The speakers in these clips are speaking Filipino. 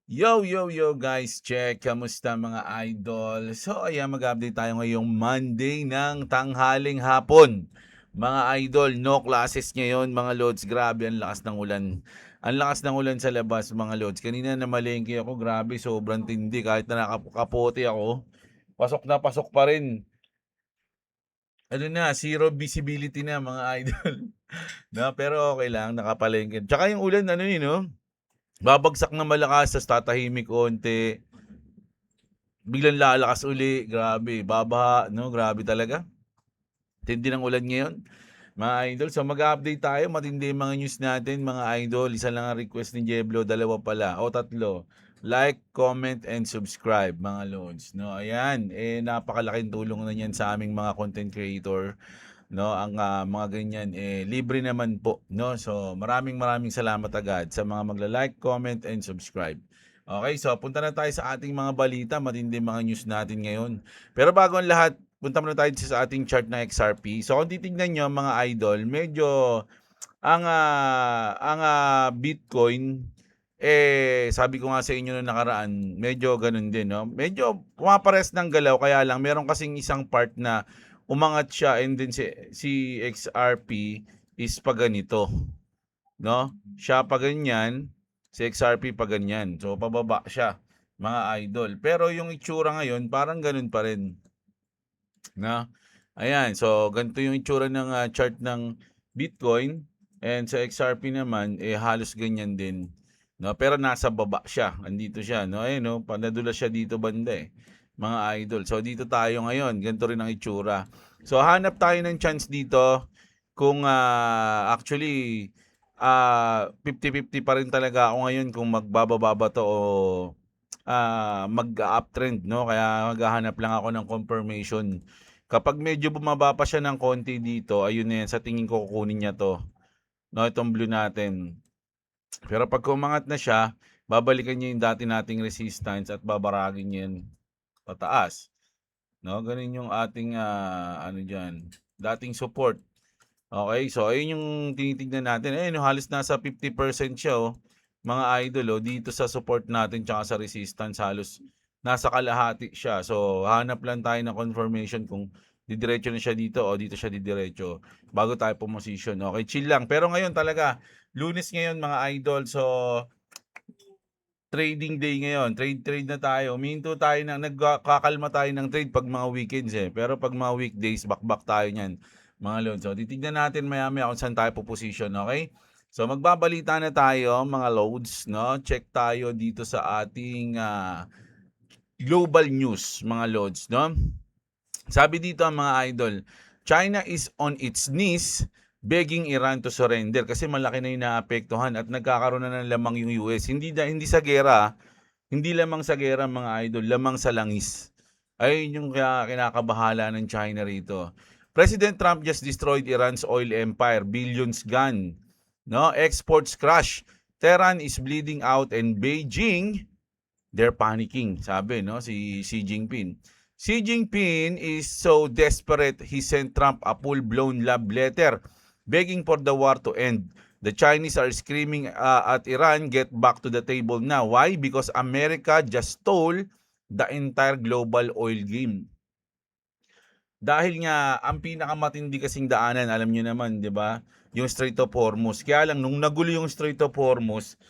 Yo, yo, yo guys, check. Kamusta mga idol? So ayan, mag-update tayo ngayong Monday ng tanghaling hapon. Mga idol, no classes ngayon mga lods. Grabe, ang lakas ng ulan. Ang lakas ng ulan sa labas mga lods. Kanina namalengke ako, grabe, sobrang tindi. Kahit na nakakapote ako, pasok pa rin. Ano na, zero visibility na mga idol. No, pero okay lang, nakapalengke. Tsaka yung ulan, ano yun, no? Babagsak na malakas, tas tatahimik konti. Biglang lalakas uli, grabe, babaha, no? Grabe talaga. Tindi ng ulan ngayon, mga idol. So mag-update tayo, matindi yung mga news natin, mga idol. Isa lang ang request ni Jeblo, dalawa pala, o tatlo. Like, comment, and subscribe, mga lods. No, ayan, napakalaking tulong na niyan sa aming mga content creator. No, ang mga ganyan, libre naman po. No, so maraming salamat agad sa mga magla-like, comment, and subscribe. Okay, so punta na tayo sa ating mga balita, matindi mga news natin ngayon. Pero bago ang lahat, punta muna tayo sa ating chart ng XRP. So kung titingnan nyo mga idol, medyo ang Bitcoin, sabi ko nga sa inyo noong nakaraan, medyo ganun din, no? Medyo pumapares ng galaw, kaya lang meron kasing isang part na umangat siya, and then si XRP is pa ganito, no? Siya pa ganyan, si XRP pa ganyan. So pababa siya, mga idol. Pero yung itsura ngayon, parang ganun pa rin, na ayan, so ganito yung itsura ng chart ng Bitcoin, and sa XRP naman halos ganyan din, no, pero nasa baba siya, andito siya, no, ayun, no, panadula siya dito banda, mga idol. So dito tayo ngayon, ganito rin ang itsura. So hanap tayo ng chance dito kung actually 50-50 pa rin talaga ako ngayon kung magbababa ba to o mag-uptrend, no? Kaya maghahanap lang ako ng confirmation. Kapag medyo bumaba pa siya ng konti dito, ayun na yan, sa tingin ko kukunin niya to. No, itong blue natin. Pero pag umangat na siya, babalikan niya yung dati nating resistance at babaragin yan pataas. No, ganun yung ating ano diyan, dating support. Okay, so ayun yung tinitignan natin. Ayun, halos nasa 50% siya, oh. Mga idol, oh, dito sa support natin tsaka sa resistance, halos nasa kalahati siya. So, hanap lang tayo ng confirmation kung didiretso na siya dito o dito siya didiretso bago tayo pumosisyon. Okay, chill lang. Pero ngayon talaga, Lunes ngayon mga idol. So, trading day ngayon. Trade na tayo. Huminto tayo ng nagkakalma tayo ng trade pag mga weekends, pero pag mga weekdays, bakbak tayo niyan, mga lods. So titignan natin maya-maya kung saan tayo po position, okay? So magbabalita na tayo mga loads, no? Check tayo dito sa ating global news, mga loads, no? Sabi dito ang mga idol, China is on its knees begging Iran to surrender kasi malaki na yung naapektuhan at nagkakaroon na ng lamang yung US. Hindi sa gera, hindi lamang sa gera mga idol, lamang sa langis. Ayun yung kinakabahala ng China rito. President Trump just destroyed Iran's oil empire, billions gone. No, exports crash. Tehran is bleeding out and Beijing, they're panicking, sabi, no, si Xi Jinping. Xi Jinping is so desperate, he sent Trump a full-blown love letter begging for the war to end. The Chinese are screaming at Iran, get back to the table now. Why? Because America just stole the entire global oil game. Dahil nga, ang pinakamatindi kasing daanan, alam nyo naman, di ba? Yung Strait of Hormuz. Kaya lang, nung nagulo yung Strait of Hormuz,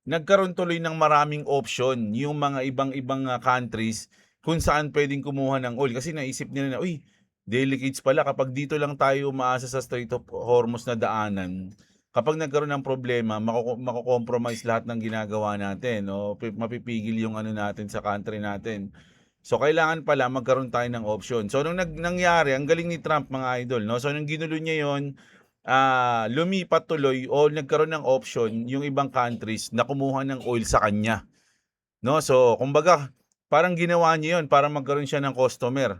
nagkaroon tuloy ng maraming option yung mga ibang-ibang countries kung saan pwedeng kumuha ng oil. Kasi naisip nila na, uy, delicates pala kapag dito lang tayo umaasa sa Strait of Hormuz na daanan. Kapag nagkaroon ng problema, mako-compromise lahat ng ginagawa natin, no? Mapipigil yung ano natin sa country natin. So kailangan pala magkaroon tayo ng option. So nung nangyari, ang galing ni Trump mga idol, no? So nung ginulo niya 'yon, lumipat tuloy o nagkaroon ng option yung ibang countries na kumuha ng oil sa kanya, no? So kumbaga, parang ginawa niya 'yon para magkaroon siya ng customer.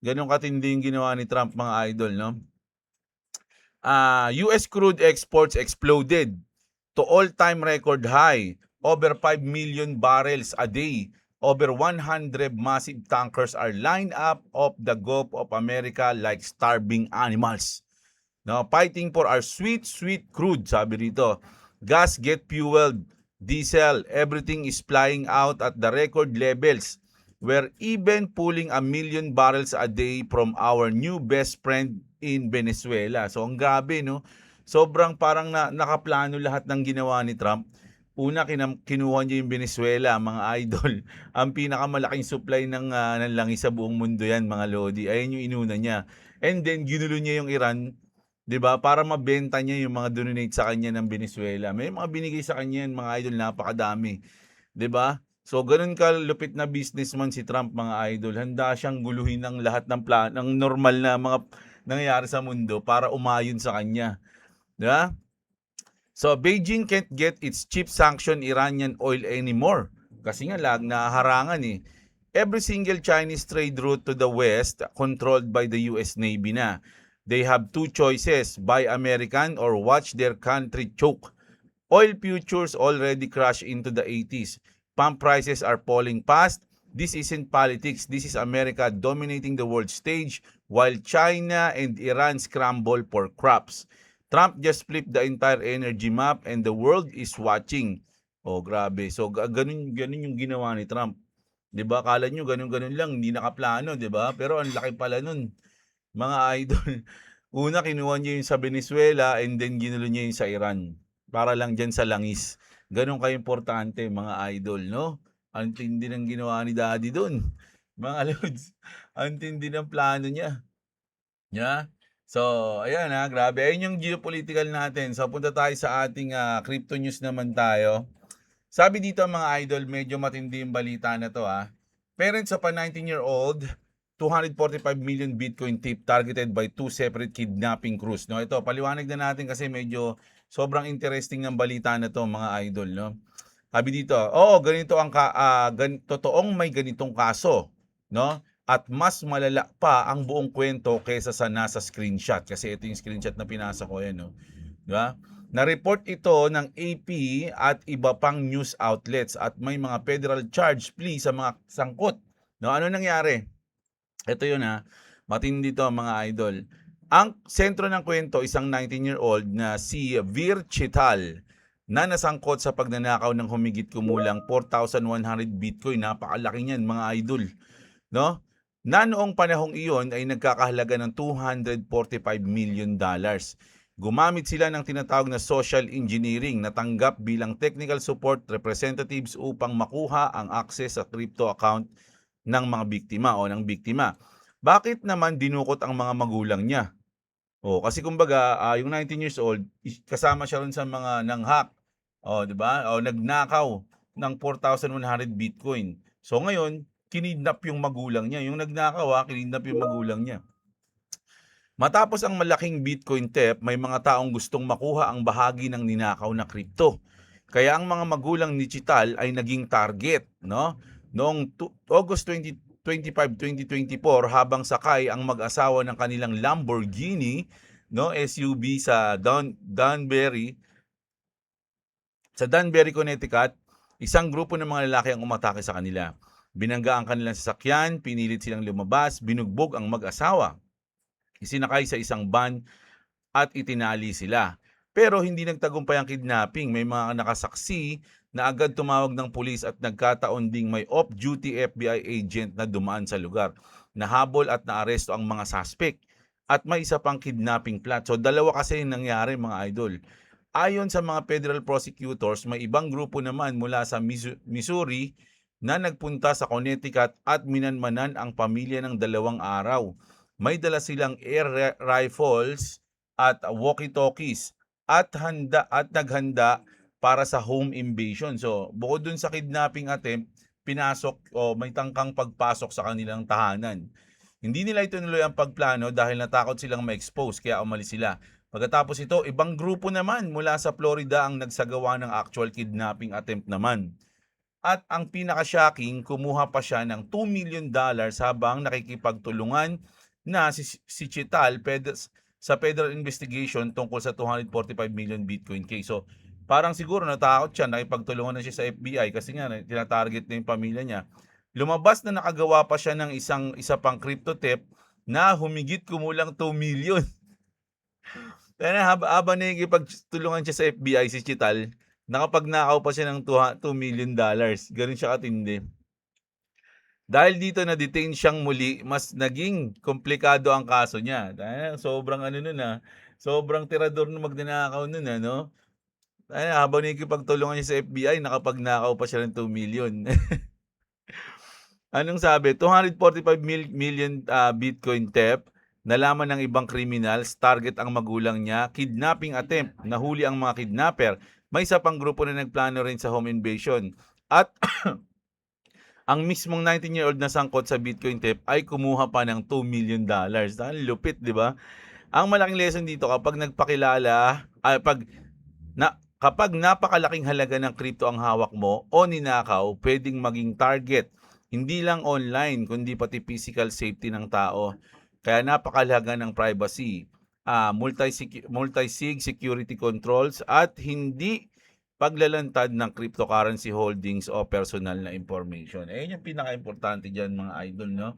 Gano'n katindi yung ginawa ni Trump mga idol, no? US crude exports exploded to all-time record high, over 5 million barrels a day. Over 100 massive tankers are lined up off the Gulf of America like starving animals. No, fighting for our sweet, sweet crude, sabi rito. Gas get fueled diesel, everything is flying out at the record levels. We're even pulling 1 million barrels a day from our new best friend in Venezuela. So ang grabe, no? Sobrang parang nakaplano lahat ng ginawa ni Trump. Una, kinuha niya yung Venezuela, mga idol. Ang pinakamalaking supply ng langis sa buong mundo yan, mga lodi. Ayun yung inuna niya. And then, ginulo niya yung Iran, 'di ba? Para mabenta niya yung mga donate sa kanya ng Venezuela. May mga binigay sa kanya yan, mga idol, napakadami, 'di ba? So ganun kalupit na businessman si Trump, mga idol. Handa siyang guluhin ng lahat ng ng normal na mga nangyayari sa mundo para umayon sa kanya, 'di ba? So Beijing can't get its cheap sanction Iranian oil anymore kasi nga naharangan eh. Every single Chinese trade route to the west controlled by the US Navy na. They have two choices, buy American or watch their country choke. Oil futures already crashed into the 80s. Pump prices are falling fast. This isn't politics. This is America dominating the world stage while China and Iran scramble for crops. Trump just flipped the entire energy map and the world is watching. Oh, grabe. So, ganun yung ginawa ni Trump. 'Di ba? Akala nyo ganun-ganun lang, hindi nakaplano, 'di ba? Pero ang laki pala nun, mga idol. Una, kinuha niya yung sa Venezuela and then ginulo niya yung sa Iran. Para lang dyan sa langis. Ganun ka-importante, mga idol, no? Ang tindi ng ginawa ni Daddy dun. Mga lods, ang tindi ng plano niya. Yeah? So, ayan ha, grabe. Ayun yung geopolitical natin. So, punta tayo sa ating crypto news naman tayo. Sabi dito mga idol, medyo matindi yung balita na to ha. Parents of a 19-year-old, 245 million Bitcoin tip targeted by two separate kidnapping crews. No, ito, paliwanag na natin kasi medyo sobrang interesting ng balita na to, mga idol, no. Sabi dito, ganito ang totoong may ganitong kaso, no? At mas malala pa ang buong kwento kaysa sa nasa screenshot. Kasi ito yung screenshot na pinasa ko yan, no? Di ba? Na-report ito ng AP at iba pang news outlets at may mga federal charge plea sa mga sangkot. No, ano nangyari? Ito yun ha, matindi to mga idol. Ang sentro ng kwento, isang 19-year-old na si Vir Chital na nasangkot sa pagnanakaw ng humigit kumulang 4,100 Bitcoin. Napakalaki niyan, mga idol. No? Na noong panahong iyon ay nagkakahalaga ng $245 million. Gumamit sila ng tinatawag na social engineering na tanggap bilang technical support representatives upang makuha ang access sa crypto account ng mga biktima o ng biktima. Bakit naman dinukot ang mga magulang niya? Kasi kumbaga, yung 19 years old, kasama siya rin sa mga nanghack. 'Di ba? Nagnakaw ng 4,100 Bitcoin. So ngayon, kinidnap yung magulang niya. Yung nagnakaw, kinidnap yung magulang niya. Matapos ang malaking Bitcoin theft, may mga taong gustong makuha ang bahagi ng ninakaw na kripto. Kaya ang mga magulang ni Chital ay naging target, no? Noong August 25, 2024, habang sakay ang mag-asawa ng kanilang Lamborghini, no, SUV sa Danbury, Connecticut, isang grupo ng mga lalaki ang umatake sa kanila. Binangga ang kanilang sasakyan, pinilit silang lumabas, binugbog ang mag-asawa. Isinakay sa isang van at itinali sila. Pero hindi nagtagumpay ang kidnapping. May mga nakasaksi na agad tumawag ng pulis at nagkataon ding may off-duty FBI agent na dumaan sa lugar. Nahabol at naaresto ang mga suspect. At may isa pang kidnapping plot. So dalawa kasi yung nangyari, mga idol. Ayon sa mga federal prosecutors, may ibang grupo naman mula sa Missouri na nagpunta sa Connecticut at minanmanan ang pamilya ng 2 araw. May dala silang air rifles at walkie-talkies at naghanda para sa home invasion. So, bukod dun sa kidnapping attempt, may tangkang pagpasok sa kanilang tahanan. Hindi nila itinuloy ang pagplano dahil natakot silang ma-expose kaya umalis sila. Pagkatapos ito, ibang grupo naman mula sa Florida ang nagsagawa ng actual kidnapping attempt naman. At ang pinaka-shocking, kumuha pa siya ng $2 million habang nakikipagtulungan na si Chital sa federal investigation tungkol sa 245 million Bitcoin case. So, parang siguro natakot siya, nakipagtulungan na siya sa FBI kasi nga tinatarget na yung pamilya niya. Lumabas na nakagawa pa siya ng isa pang crypto theft na humigit kumulang 2 million. Kaya habang nakikipagtulungan siya sa FBI si Chital, Nakapagnakaw pa siya ng $2 million. Gano'n siya katindi. Dahil dito na-detain siyang muli, mas naging komplikado ang kaso niya. Sobrang ano nun, sobrang tirador nung magnanakaw nun, habang nakikipagtulungan niya sa FBI, nakapagnakaw pa siya ng 2 million. Anong sabi? 245 million Bitcoin theft. Nalaman ng ibang criminals, target ang magulang niya. Kidnapping attempt, nahuli ang mga kidnapper. May isa pang grupo na nagplano rin sa home invasion. At ang mismong 19-year-old na sangkot sa Bitcoin theft ay kumuha pa ng $2 million. Dahil lupit, di ba? Ang malaking lesson dito kapag nagpakilala, kapag napakalaking halaga ng crypto ang hawak mo o ninakaw, pwedeng maging target. Hindi lang online, kundi pati physical safety ng tao. Kaya napakalaga ng privacy, multi-sig security controls at hindi paglalantad ng cryptocurrency holdings o personal na information. Ayun yung pinaka-importante dyan mga idol, no?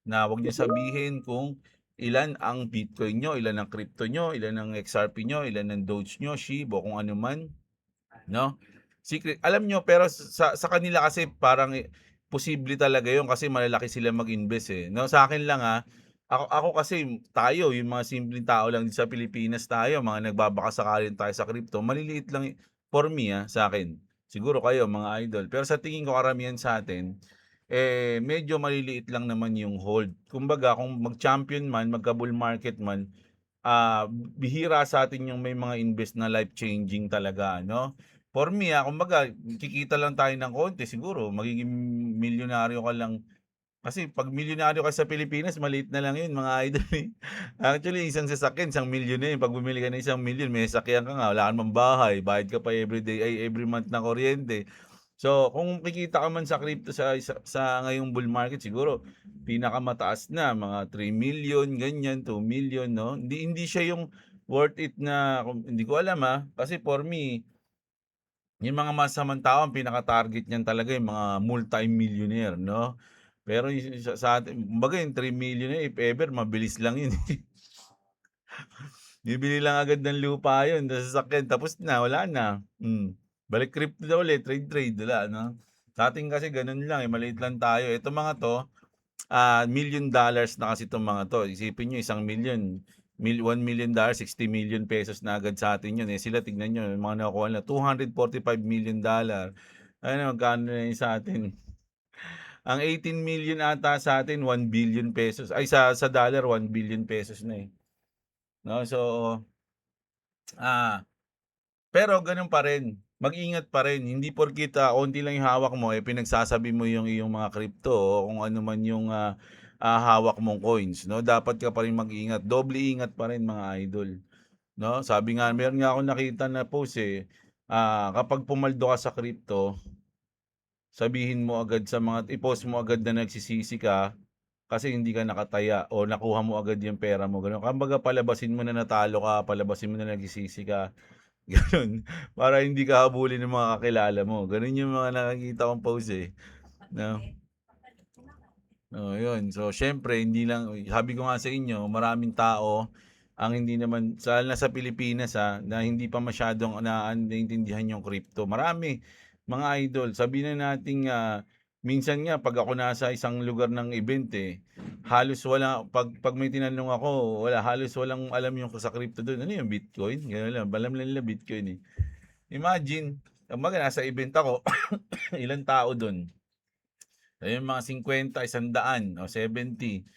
Na huwag niyo sabihin kung ilan ang Bitcoin nyo, ilan ang crypto nyo, ilan ang XRP nyo, ilan ang Doge nyo, SHIB o kung ano man, no? Secret. Alam nyo, pero sa kanila kasi parang posible talaga yun kasi malalaki sila mag-invest no? Sa akin lang ako kasi tayo, yung mga simpleng tao lang sa Pilipinas tayo, mga nagbabakasakalan tayo sa crypto, maliliit lang for me sa akin. Siguro kayo mga idol. Pero sa tingin ko karamihan sa atin, medyo maliliit lang naman yung hold. Kumbaga, kung mag-champion man, magka-bull market man, bihira sa atin yung may mga invest na life-changing talaga, no? For me, kumbaga, kikita lang tayo ng konti, siguro, magiging milyonaryo ka lang. Kasi pag milyonaryo ka sa Pilipinas, maliit na lang yun, mga idol. Actually, isang sasakyan, 1 milyon na yun. Pag bumili ka ng 1 milyon, may sasakyan ka nga, wala ka namang bahay, bayad ka pa every month na kuryente. So, kung kikita ka man sa crypto sa ngayong bull market, siguro pinakamataas na mga 3 million, ganyan, 2 million, no? Hindi siya yung worth it na hindi ko alam kasi for me, yung mga masamang tao ang pinaka-target niyan talaga yung mga multi-millionaire, no? Pero yung sa atin, kumbaga yung 3 million if ever, mabilis lang yun. Bibili lang agad ng lupa yun, tas sasakyan, tapos na, wala na. Balik crypto na ulit, trade, wala, no? Sa atin kasi ganun lang, maliit lang tayo. Ito mga to, $1 million na kasi itong mga to. Isipin nyo, 1 million, $1 million, 60 million pesos na agad sa atin yun. Sila, tignan nyo, mga nakuha na, $245 million. Ano, magkano na yun sa atin? Ang 18 million ata sa atin, 1 billion pesos. Ay, sa dollar, 1 billion pesos na No? So, pero ganun pa rin. Mag-ingat pa rin. Hindi porkit onti lang yung hawak mo, pinagsasabi mo yung iyong mga crypto o kung ano man yung hawak mong coins. No? Dapat ka pa rin mag-ingat. Doble ingat pa rin mga idol. No? Sabi nga, meron nga akong nakita na post kapag pumaldo ka sa crypto, sabihin mo agad i-post mo agad na nagsisisi ka kasi hindi ka nakataya o nakuha mo agad yung pera mo. Ganun. Kumbaga palabasin mo na natalo ka, palabasin mo na nagsisisi ka. Ganun. Para hindi ka habulin ng mga kakilala mo. Ganun yung mga nakikita kong post No? Yun. So, syempre, hindi lang, sabi ko nga sa inyo, maraming tao ang hindi naman, nasa Pilipinas na hindi pa masyadong naiintindihan yung crypto. Marami, mga idol. Sabihin na natin, minsan nga, pag ako nasa isang lugar ng event halos wala, pag may tinanong ako, halos walang alam yung sa crypto doon. Ano yung Bitcoin? Ganun lang, alam lang nila Bitcoin Imagine, nasa event ako, ilang tao doon? Ayun, mga 50, 100, o 70.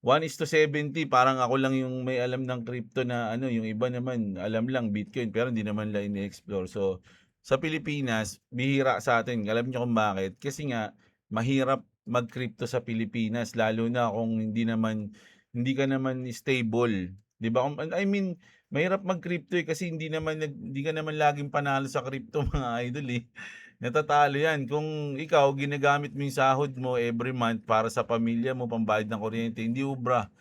1:70, parang ako lang yung may alam ng crypto na yung iba naman alam lang Bitcoin pero hindi naman nila ini-explore. So, sa Pilipinas, bihira sa atin. Alam niyo kung bakit? Kasi nga mahirap mag-crypto sa Pilipinas lalo na kung hindi ka naman stable. 'Di ba? I mean, mahirap mag-crypto kasi hindi ka naman laging panalo sa crypto mga idol Natatalo yan. Kung ikaw, ginagamit mo yung sahod mo every month para sa pamilya mo, pambayad ng kuryente, hindi ubra.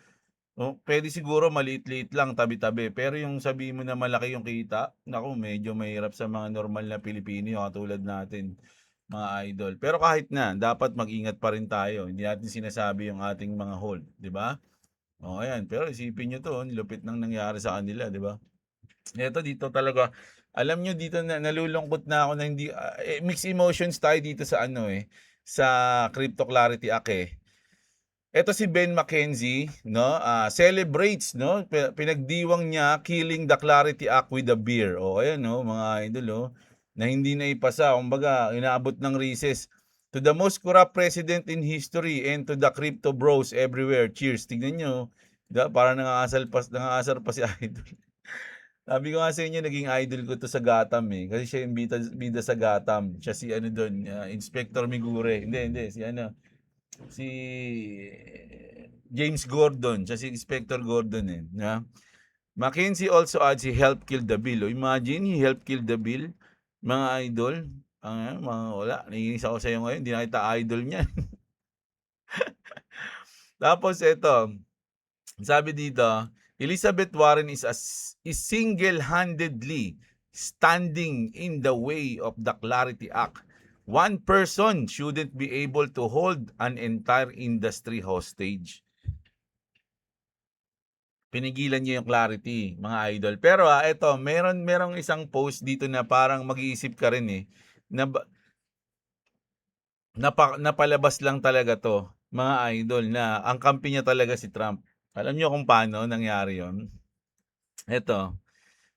Pwede siguro maliit-liit lang, tabi-tabi. Pero yung sabihin mo na malaki yung kita, naku, medyo mahirap sa mga normal na Pilipino, yung katulad natin, mga idol. Pero kahit na, dapat mag-ingat pa rin tayo. Hindi natin sinasabi yung ating mga hold, di ba? Ayan. Pero isipin nyo to, lupit nang nangyari sa kanila, di ba? Ito dito talaga, Alam niyo dito na nalulungkot na ako na hindi, mixed emotions tayo dito sa ano, sa Crypto Clarity Act, eh. Eto si Ben McKenzie 'no, celebrates 'no, pinagdiwang niya killing the Clarity Act with a beer. Oh, ayan 'no, mga idol, na hindi naipasa. Kumbaga inaabot ng recess. To the most corrupt president in history and to the crypto bros everywhere, cheers. Tignan niyo, 'di ba, parang nangangasar pa si idol. Sabi ko nga sa inyo naging idol ko 'to sa Gotham, kasi siya yung bida bida sa Gotham. Siya si ano dun, Inspector Migure. Hindi, si ano, si James Gordon, siya si Inspector Gordon, na McKinsey also adds he helped kill the bill. Oh, imagine, he helped kill the bill, mga idol. Mga wala, naiinis ako sa'yo ngayon, hindi na kita idol niyan. Tapos eto, sabi dito, Elizabeth Warren is single-handedly standing in the way of the Clarity Act. One person shouldn't be able to hold an entire industry hostage. Pinigilan niya yung Clarity, mga idol. Pero eto, merong isang post dito na parang mag-iisip ka rin na napalabas lang talaga to, mga idol, na ang kampi niya talaga si Trump. Alam niyo kung paano nangyari yon? Eto,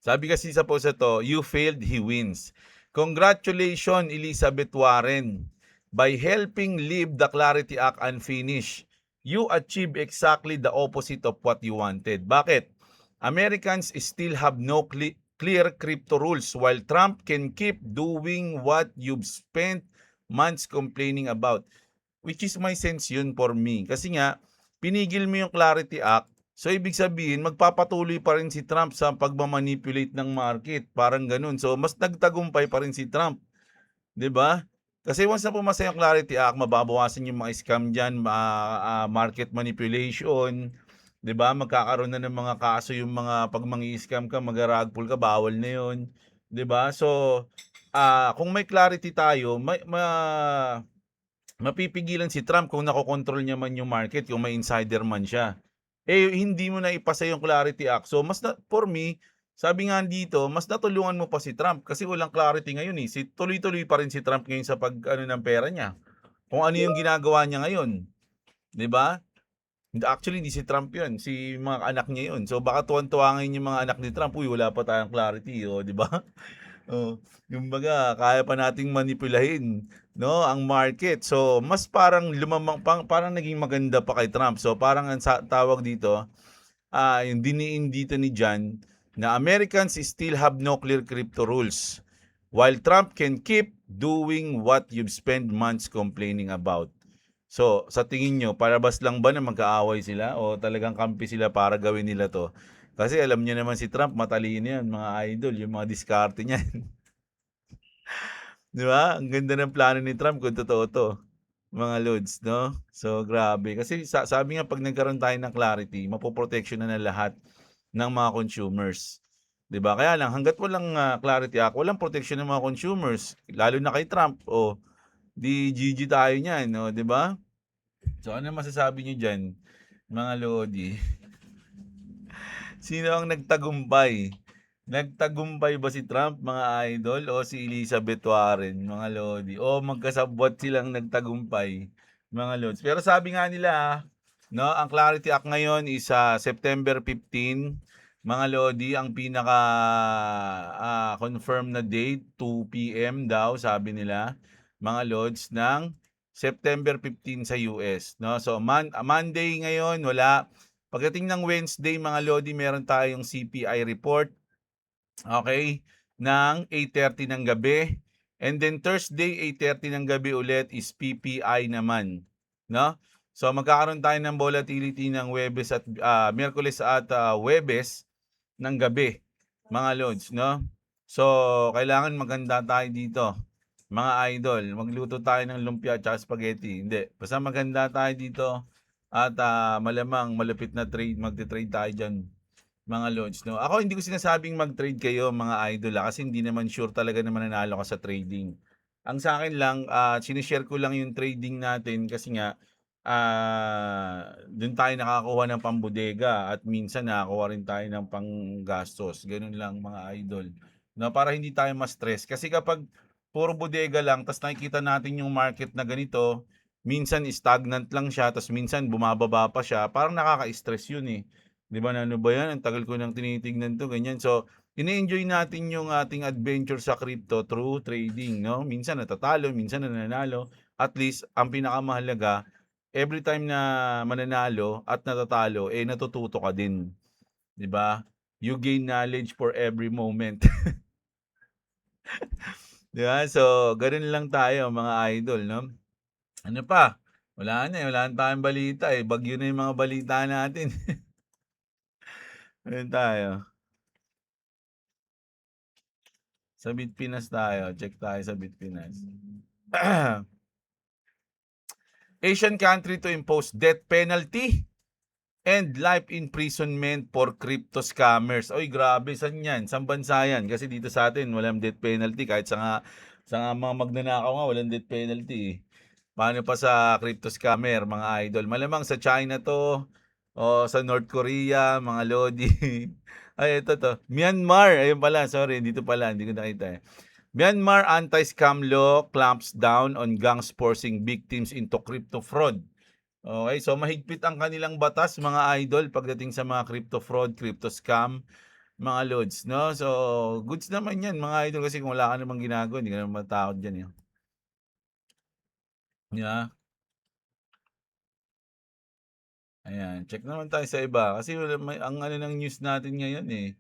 sabi kasi sa post ito, you failed, he wins. Congratulations, Elizabeth Warren. By helping leave the Clarity Act unfinished, you achieve exactly the opposite of what you wanted. Bakit? Americans still have no clear crypto rules while Trump can keep doing what you've spent months complaining about. Which is my sense yun for me. Kasi nga, pinigil mo yung Clarity Act, so ibig sabihin, magpapatuloy pa rin si Trump sa pagmamanipulate ng market. Parang ganun. So, mas nagtagumpay pa rin si Trump. 'Di ba? Kasi once na pumasa yung Clarity Act, mababawasan yung mga scam dyan, market manipulation, 'di ba? Magkakaroon na ng mga kaso yung mga pag mangi-scam ka, mag-rug pull ka, bawal na yun. 'Di ba? So, kung may clarity tayo, mapipigilan si Trump kung nakokontrol niya man yung market, kung may insider man siya. Hindi mo na ipasa yung Clarity Act. So, for me, sabi nga dito, mas natulungan mo pa si Trump kasi walang clarity ngayon eh. Tuloy-tuloy pa rin si Trump ngayon sa pag ano ng pera niya. Kung ano yung ginagawa niya ngayon, 'di ba? Actually, hindi si Trump 'yun, si mga anak niya 'yun. So baka tuwan-tuwa ngayon yung mga anak ni Trump, uy, wala pa tayong clarity, 'di ba? Oh, kumbaga kaya pa nating manipulahin, 'no, ang market. So, mas parang parang naging maganda pa kay Trump. So, parang ang tawag dito, yung diniin dito ni John na Americans still have no clear crypto rules while Trump can keep doing what you've spent months complaining about. So, sa tingin nyo, palabas lang ba na magkaaway sila o talagang kampi sila para gawin nila to? Kasi alam niyo naman si Trump, matalino yan, mga idol, yung mga diskarte niyan. Di ba? Ang ganda ng plano ni Trump kung totoo to, mga loads, no? So, grabe. Kasi sabi nga, pag nagkaroon tayo ng clarity, mapoprotection na lahat ng mga consumers. Di ba? Kaya lang, hanggat walang clarity act, walang protection ng mga consumers, lalo na kay Trump, di GG tayo niyan, no? Di ba? So, ano masasabi niyo dyan, mga Lodi? Sino ang nagtagumpay? Nagtagumpay ba si Trump, mga idol, o si Elizabeth Warren, mga Lodi? O magkasabwat silang nagtagumpay, mga Lods? Pero sabi nga nila, no, ang Clarity Act ngayon is September 15, mga Lodi, ang pinaka confirm na date, 2 p.m. daw, sabi nila, mga Lods, ng September 15 sa US, no? So Monday ngayon wala. Pagdating ng Wednesday, mga Lodi, meron tayong CPI report, okay, ng 8:30 ng gabi. And then Thursday 8:30 ng gabi ulit is PPI naman, no? So magkakaroon tayo ng volatility ng Huwebes at Miyerkules at Huwebes ng gabi, mga Lods, no? So kailangan maganda tayo dito, mga idol. Magluto tayo ng lumpia at spaghetti. Hindi, basta maganda tayo dito at malamang malupit na magte-trade tayo diyan, mga Lods, no? Ako hindi ko sinasabing mag-trade kayo, mga idol, kasi hindi naman sure talaga na mananalo ka sa trading. Ang sa akin lang, sinishare ko lang yung trading natin kasi nga doon tayo nakakuha ng pambodega at minsan nakakuha rin tayo ng panggastos. Ganun lang, mga idol. no, para hindi tayo ma-stress. Kasi kapag puro bodega lang tas nakikita natin yung market na ganito, minsan stagnant lang siya tas minsan bumababa pa siya, parang nakaka-stress yun, eh. 'Di ba, na ano ba 'yan, ang tagal ko nang tinitignan 'to, ganyan. So, ine-enjoy natin yung ating adventure sa crypto through trading, no? Minsan natatalo, minsan nananalo. At least ang pinakamahalaga, every time na mananalo at natatalo, eh, natututo ka din, 'di ba? You gain knowledge for every moment. 'Di ba? So, gano'n lang tayo mga idol, no? Ano pa? Wala na, eh, wala na tayong balita, eh, bagyo na yung mga balita natin. Ano tayo? Sa Bitpinas tayo, check tayo sa Bitpinas. Asian country to impose death penalty and life imprisonment for crypto scammers. Oy, grabe, saan yan? Saan bansa yan? Kasi dito sa atin, walang death penalty. Kahit sa nga mga magnanakaw nga, walang death penalty, eh. Paano pa sa crypto scammer, mga idol? Malamang sa China to, o sa North Korea, mga lodi. Ay, ito to. Myanmar, ayun pala, sorry, dito pala, hindi ko nakita, eh. Myanmar anti-scam law clamps down on gangs forcing victims into crypto fraud. Okay, so mahigpit ang kanilang batas, mga idol, pagdating sa mga crypto fraud, crypto scam, mga lods, no? So, goods naman yan, mga idol, kasi kung wala ka namang ginagawa, hindi ka naman matakot dyan, eh. Yeah. Ayan, check naman tayo sa iba. Kasi ang ano ng news natin ngayon, eh,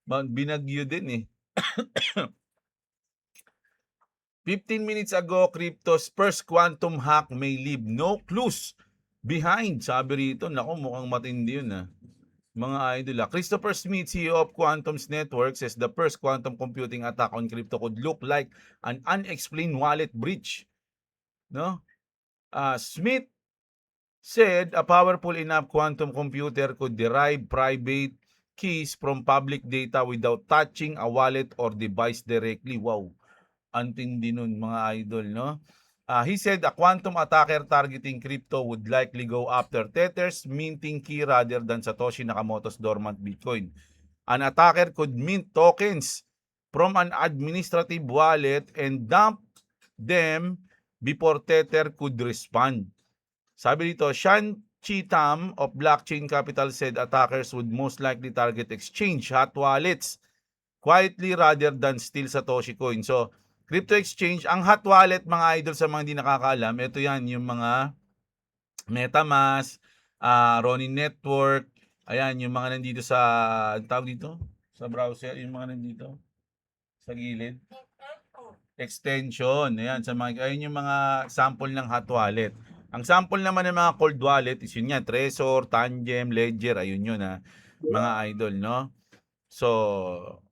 binagyo din, eh. 15 minutes ago, crypto's first quantum hack may leave no clues behind. Sabi rito, naku, mukhang matindi yun, ah. Mga idol, ah. Christopher Smith, CEO of Quantum's Network, says the first quantum computing attack on crypto could look like an unexplained wallet breach. No? Smith said a powerful enough quantum computer could derive private keys from public data without touching a wallet or device directly. Wow, antindi nun, mga idol, no? He said a quantum attacker targeting crypto would likely go after Tether's minting key rather than Satoshi Nakamoto's dormant Bitcoin. An attacker could mint tokens from an administrative wallet and dump them before Tether could respond. Sabi dito, Shan Chitam of Blockchain Capital said attackers would most likely target exchange hot wallets quietly rather than steal Satoshi coin. So, crypto exchange, ang hot wallet, mga idol, sa mga hindi nakakaalam, ito yan, yung mga MetaMask, Ronin Network, ayan, yung mga nandito sa, ang tawag dito? Sa browser, yung mga nandito, sa gilid. Extension, ayan, ayun yung mga sample ng hot wallet. Ang sample naman ng mga cold wallet is yun yan, Trezor, Tangem, Ledger, ayun yun, ha, mga idol, no? So,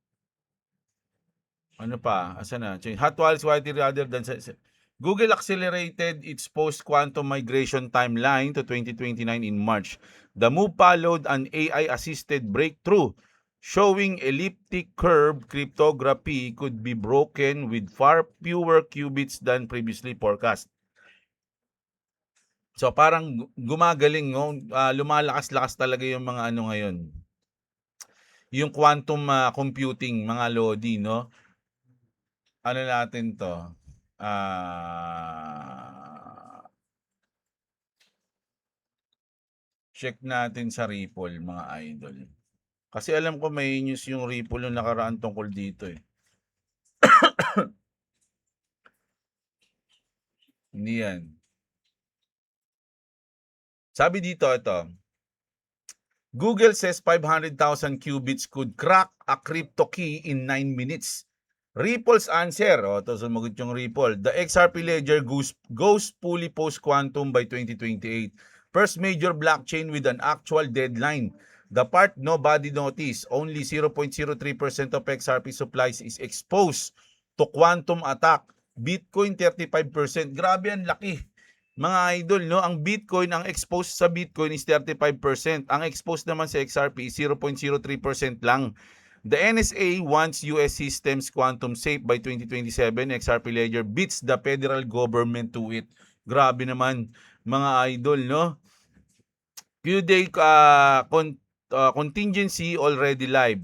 ano pa? Asa na? Hot wallets widely rather than Google accelerated its post-quantum migration timeline to 2029 in March. The move followed an AI-assisted breakthrough showing elliptic curve cryptography could be broken with far fewer qubits than previously forecast. So parang gumagaling, no? Lumalakas-lakas talaga yung mga ano ngayon. Yung quantum computing, mga lodi, no? Ano natin to? Check natin sa Ripple, mga idol. Kasi alam ko may news yung Ripple yung nakaraan tungkol dito, eh. Hindi yan. Sabi dito, ito. Google says 500,000 qubits could crack a crypto key in 9 minutes. Ripple's answer, ito sumagot yung Ripple. The XRP ledger goes fully post-quantum by 2028. First major blockchain with an actual deadline. The part nobody noticed, only 0.03% of XRP supplies is exposed to quantum attack. Bitcoin 35%. Grabe, ang laki. Mga idol, no? Ang Bitcoin, ang exposed sa Bitcoin is 35%. Ang exposed naman sa XRP is 0.03% lang. The NSA wants US systems quantum safe by 2027. XRP Ledger beats the federal government to it. Grabe naman, mga idol, no? Q-Day contingency already live.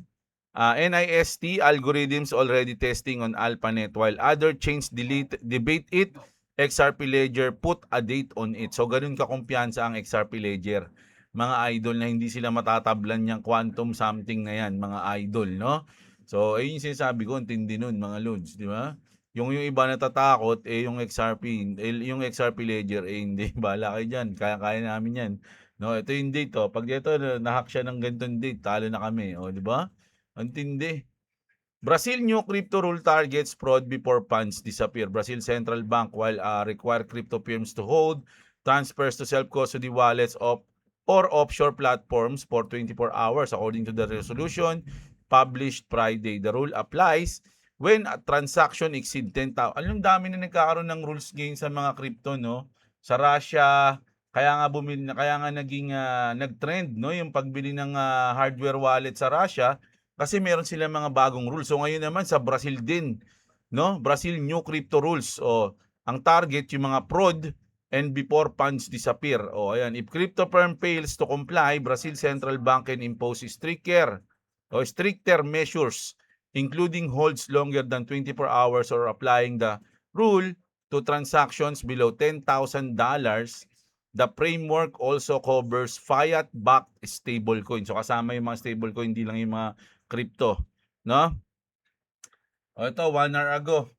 NIST algorithms already testing on AlphaNet while other chains debate it. XRP Ledger put a date on it. So ganun kakumpiyansa ang XRP Ledger. Mga idol na hindi sila matatablan yung quantum something na yan, mga idol, no? So ayun yung sinasabi ko, intindi nun mga lods, di ba? Yung iba natatakot, yung XRP Ledger, hindi, bahala kayo dyan, kaya namin yan. No, ito yung date, pag dito nahack siya ng ganitong date, talo na kami, di ba? Ang tindi. Brazil new crypto rule targets fraud before funds disappear. Brazil Central Bank while require crypto firms to hold transfers to self-custody wallets or offshore platforms for 24 hours according to the resolution published Friday. The rule applies when a transaction exceed 10,000. Anong dami na nagkakaroon ng rules ngayon sa mga crypto, no? Sa Russia, kaya nga naging nag-trend, no, yung pagbili ng hardware wallet sa Russia kasi meron silang mga bagong rules. So ngayon naman sa Brazil din, no? Brazil new crypto rules. Ang target yung mga fraud and before funds disappear. Ayan, if crypto firm fails to comply, Brazil Central Bank can impose stricter measures including holds longer than 24 hours or applying the rule to transactions below $10,000. The framework also covers fiat-backed stablecoin. So kasama yung mga stablecoin, hindi lang yung mga crypto, no? Ito, 1 hour ago.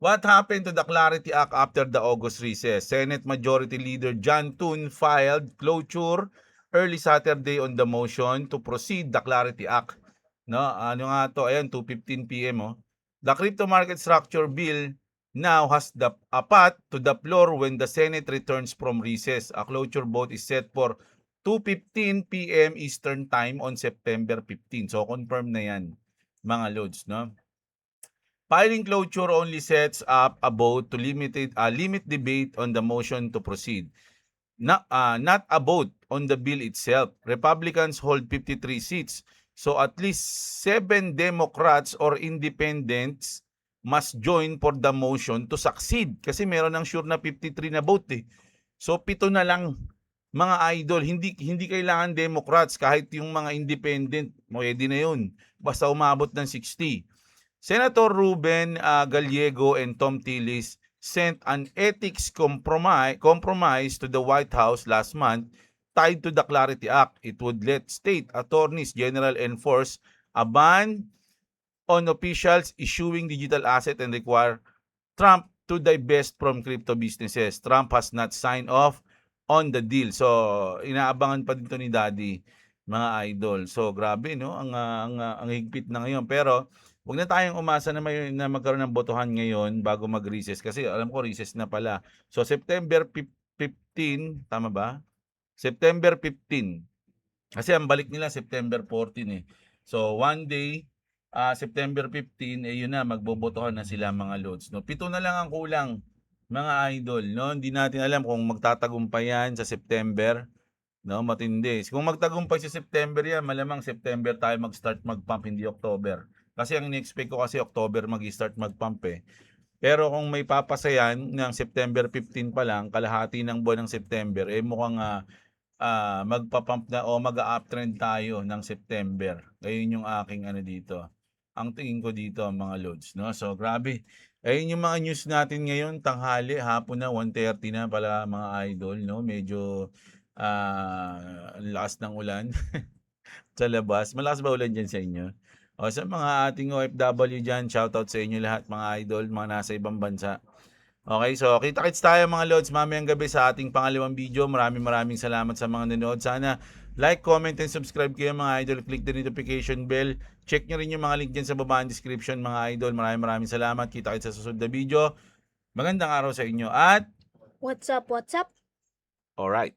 What happened to the Clarity Act after the August recess? Senate Majority Leader John Thune filed cloture early Saturday on the motion to proceed the Clarity Act. No, ano nga to? Ayan, 2:15 PM. The Crypto Market Structure Bill now has a path to the floor when the Senate returns from recess. A cloture vote is set for 2:15 PM Eastern Time on September 15. So, confirm na yan, mga loads, no? Filing cloture only sets up a vote to limit debate on the motion to proceed. Not a vote on the bill itself. Republicans hold 53 seats. So at least 7 Democrats or independents must join for the motion to succeed. Kasi meron ng sure na 53 na vote eh. So 7 na lang, mga idol. Hindi kailangan Democrats, kahit yung mga independent, pwede na yun. Basta umabot ng 60. Senator Ruben Gallego and Tom Tillis sent an ethics compromise to the White House last month tied to the Clarity Act. It would let state attorneys general enforce a ban on officials issuing digital asset and require Trump to divest from crypto businesses. Trump has not signed off on the deal. So, inaabangan pa dito ni Daddy, mga idol. So, grabe, no? Ang higpit na ngayon. Pero, huwag na tayong umasa na magkaroon ng botohan ngayon bago mag-recess. Kasi alam ko, recess na pala. So, September 15, tama ba? September 15. Kasi ang balik nila September 14 eh. So, one day, September 15, yun na, magbobotohan na sila, mga loads. No? 7 na lang ang kulang, mga idol. No? Hindi natin alam kung magtatagumpay yan sa September. No, matindi. Kung magtagumpay sa September yan, malamang September tayo mag-start mag-pump, hindi October. Kasi ang in-expect ko kasi October mag-start mag-pump eh. Pero kung may papasayan ng September 15 pa lang, kalahati ng buwan ng September, mukhang magpa-pump na o mag-uptrend tayo ng September. Ayun yung aking dito. Ang tingin ko dito, mga loads, no? So, grabe. Ayun yung mga news natin ngayon, tanghali, hapon na, 1:30 na pala, mga idol, no? Medyo lakas ng ulan sa labas. Malakas ba ulan dyan sa inyo? Sa mga ating OFW dyan, shoutout sa inyo lahat, mga idol, mga nasa ibang bansa. Okay, so kita-kits tayo, mga lods, mamayang gabi sa ating pangalawang video. Maraming salamat sa mga nanood. Sana like, comment, and subscribe kayo, mga idol. Click the notification bell. Check nyo rin yung mga link dyan sa baba ng description, mga idol. Maraming salamat. Kita-kits sa susunod na video. Magandang araw sa inyo at What's up? alright.